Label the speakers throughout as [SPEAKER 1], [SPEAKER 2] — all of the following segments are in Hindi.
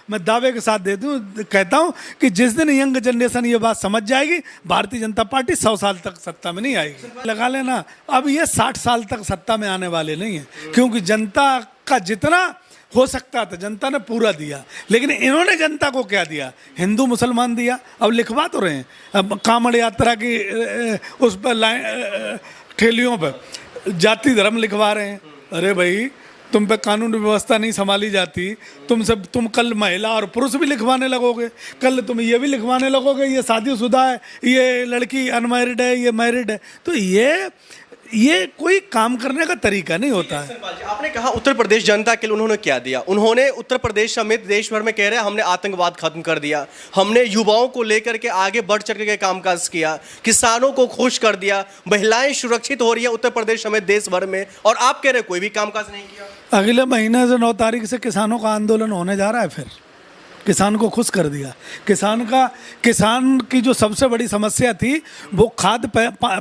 [SPEAKER 1] मैं दावे के साथ कहता हूँ कि जिस दिन यंग जनरेशन ये बात समझ जाएगी, भारतीय जनता पार्टी 100 साल तक सत्ता में नहीं आएगी। लगा लेना, अब ये 60 साल तक सत्ता में आने वाले नहीं है, क्योंकि जनता का जितना हो सकता था जनता ने पूरा दिया। लेकिन इन्होंने जनता को क्या दिया? हिंदू मुसलमान दिया। अब लिखवा तो रहे हैं, अब कांवड़ यात्रा की उस पर ठेलियों पर जाति धर्म लिखवा रहे हैं। अरे भाई, तुम पे कानून व्यवस्था नहीं संभाली जाती, तुम कल महिला और पुरुष भी लिखवाने लगोगे, कल तुम ये भी लिखवाने लगोगे ये शादीशुदा है, ये लड़की अनमैरिड है, ये मैरिड है। तो ये कोई काम करने का तरीका नहीं होता है।
[SPEAKER 2] आपने कहा उत्तर प्रदेश जनता के लिए उन्होंने क्या दिया? उन्होंने उत्तर प्रदेश समेत देश भर में कह रहे हैं हमने आतंकवाद खत्म कर दिया, हमने युवाओं को लेकर के आगे बढ़ चढ़ के कामकाज किया, किसानों को खुश कर दिया, महिलाएं सुरक्षित हो रही है उत्तर प्रदेश समेत देश भर में, और आप कह रहे कोई भी कामकाज नहीं किया।
[SPEAKER 1] अगले महीने से 9 तारीख से किसानों का आंदोलन होने जा रहा है। फिर किसान को खुश कर दिया। किसान की जो सबसे बड़ी समस्या थी वो खाद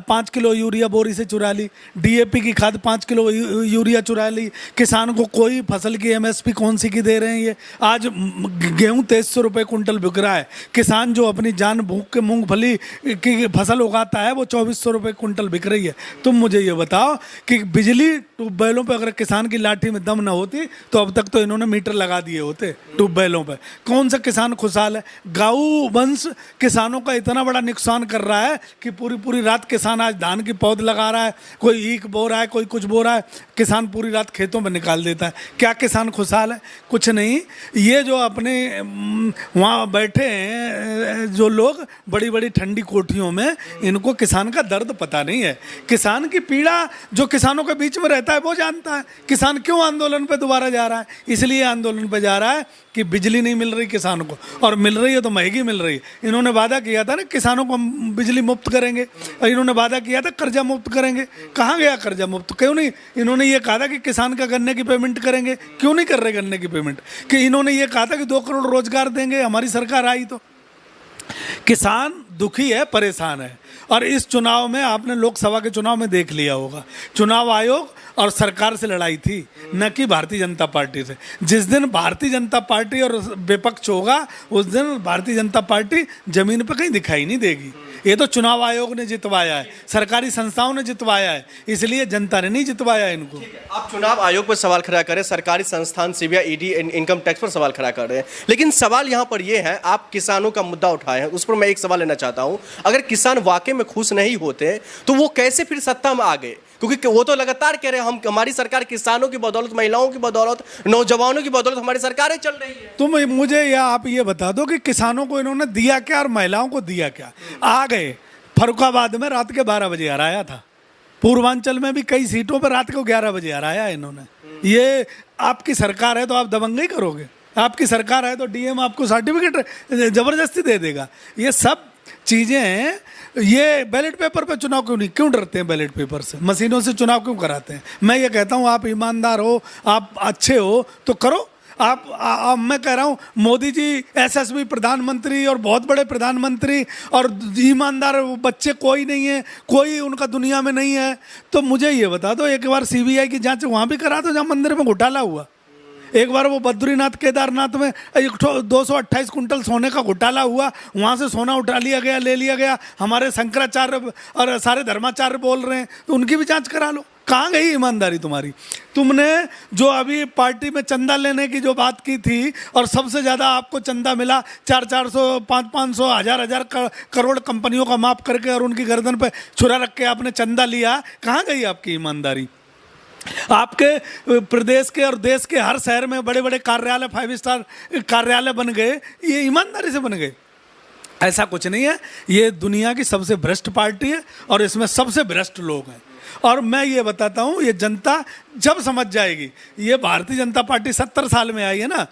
[SPEAKER 1] 5 किलो यूरिया बोरी से चुरा ली, डीएपी की खाद 5 किलो यूरिया चुरा ली। किसान को कोई फसल की एमएसपी कौन सी की दे रहे हैं ये? आज गेहूं 2300 रुपये कुंटल बिक रहा है। किसान जो अपनी जान भूख के मूंगफली की फसल उगाता है वो 2400 रुपये कुंटल बिक रही है। तुम मुझे ये बताओ कि बिजली ट्यूबवेलों पर अगर किसान की लाठी में दम न होती तो अब तक तो इन्होंने मीटर लगा दिए होते ट्यूबवेलों पर। कौन सा किसान खुशहाल है? गौ वंश किसानों का इतना बड़ा नुकसान कर रहा है कि पूरी रात किसान आज धान की पौध लगा रहा है, कोई ईख बो रहा है, कोई कुछ बो रहा है, किसान पूरी रात खेतों में निकाल देता है। क्या किसान खुशहाल है? कुछ नहीं। ये जो अपने वहाँ बैठे हैं जो लोग बड़ी बड़ी ठंडी कोठियों में, इनको किसान का दर्द पता नहीं है। किसान की पीड़ा जो किसानों के बीच में रहता है वो जानता है। किसान क्यों आंदोलन पे दोबारा जा रहा है? इसलिए आंदोलन पे जा रहा है कि बिजली नहीं मिल रही किसान को, और मिल रही है तो महंगी मिल रही है। इन्होंने वादा किया था ना किसानों को हम बिजली मुफ्त करेंगे, और इन्होंने वादा किया था कर्जा मुफ्त करेंगे। कहाँ गया कर्जा मुफ्त? क्यों नहीं? इन्होंने ये कहा था कि किसान का गन्ने की पेमेंट करेंगे, क्यों नहीं कर रहे गन्ने की पेमेंट? कि इन्होंने ये कहा था कि 2 करोड़ रोजगार देंगे, हमारी सरकार आई तो। किसान दुखी है, परेशान है। और इस चुनाव में आपने लोकसभा के चुनाव में देख लिया होगा, चुनाव आयोग और सरकार से लड़ाई थी, न कि भारतीय जनता पार्टी से। जिस दिन भारतीय जनता पार्टी और विपक्ष होगा उस दिन भारतीय जनता पार्टी जमीन पर कहीं दिखाई नहीं देगी। ये तो चुनाव आयोग ने जितवाया है, सरकारी संस्थाओं ने जितवाया है, इसलिए जनता ने नहीं जितवाया इनको।
[SPEAKER 2] आप चुनाव आयोग पर सवाल खड़ा करें, सरकारी संस्थान सीबीआई, ईडी, इनकम टैक्स पर सवाल खड़ा कर रहे हैं, लेकिन सवाल यहाँ पर यह है, आप किसानों का मुद्दा उठाए हैं, उस पर मैं एक सवाल लेना चाहता हूँ। अगर किसान वाकई में खुश नहीं होते तो वो कैसे फिर सत्ता में आ गए? क्योंकि वो तो लगातार कह रहे हैं हमारी सरकार किसानों की बदौलत, महिलाओं की बदौलत, नौजवानों की बदौलत हमारी सरकारें चल रही है।
[SPEAKER 1] तुम मुझे या आप ये बता दो कि किसानों को इन्होंने दिया क्या और महिलाओं को दिया क्या? आ गए फर्रुखाबाद में रात के 12 बजे हराया था, पूर्वांचल में भी कई सीटों पर रात को 11 बजे हराया इन्होंने। ये आपकी सरकार है तो आप दबंगई करोगे? आपकी सरकार है तो डीएम आपको सर्टिफिकेट जबरदस्ती दे देगा? ये सब चीज़ें हैं। ये बैलेट पेपर पे चुनाव क्यों डरते हैं? बैलेट पेपर से, मशीनों से चुनाव क्यों कराते हैं? मैं ये कहता हूँ आप ईमानदार हो, आप अच्छे हो तो करो। मैं कह रहा हूँ मोदी जी एसएसबी प्रधानमंत्री और बहुत बड़े प्रधानमंत्री और ईमानदार बच्चे कोई नहीं है, कोई उनका दुनिया में नहीं है। तो मुझे ये बता दो, एक बार सीबीआई की जांच वहाँ भी करा दो जहाँ मंदिर में घोटाला हुआ। एक बार वो बद्रीनाथ केदारनाथ में 228 कुंटल सोने का घोटाला हुआ, वहाँ से सोना उठा लिया गया, ले लिया गया। हमारे शंकराचार्य और सारे धर्माचार्य बोल रहे हैं, तो उनकी भी जांच करा लो। कहाँ गई ईमानदारी तुम्हारी? तुमने जो अभी पार्टी में चंदा लेने की जो बात की थी और सबसे ज़्यादा आपको चंदा मिला, 400 500 1000 करोड़ कंपनियों का माफ करके और उनकी गर्दन पे छुरा रख के आपने चंदा लिया, कहाँ गई आपकी ईमानदारी? आपके प्रदेश के और देश के हर शहर में बड़े बड़े कार्यालय, 5 स्टार कार्यालय बन गए, ये ईमानदारी से बन गए? ऐसा कुछ नहीं है। ये दुनिया की सबसे भ्रष्ट पार्टी है और इसमें सबसे भ्रष्ट लोग हैं। और मैं ये बताता हूँ, ये जनता जब समझ जाएगी, ये भारतीय जनता पार्टी 70 साल में आई है ना,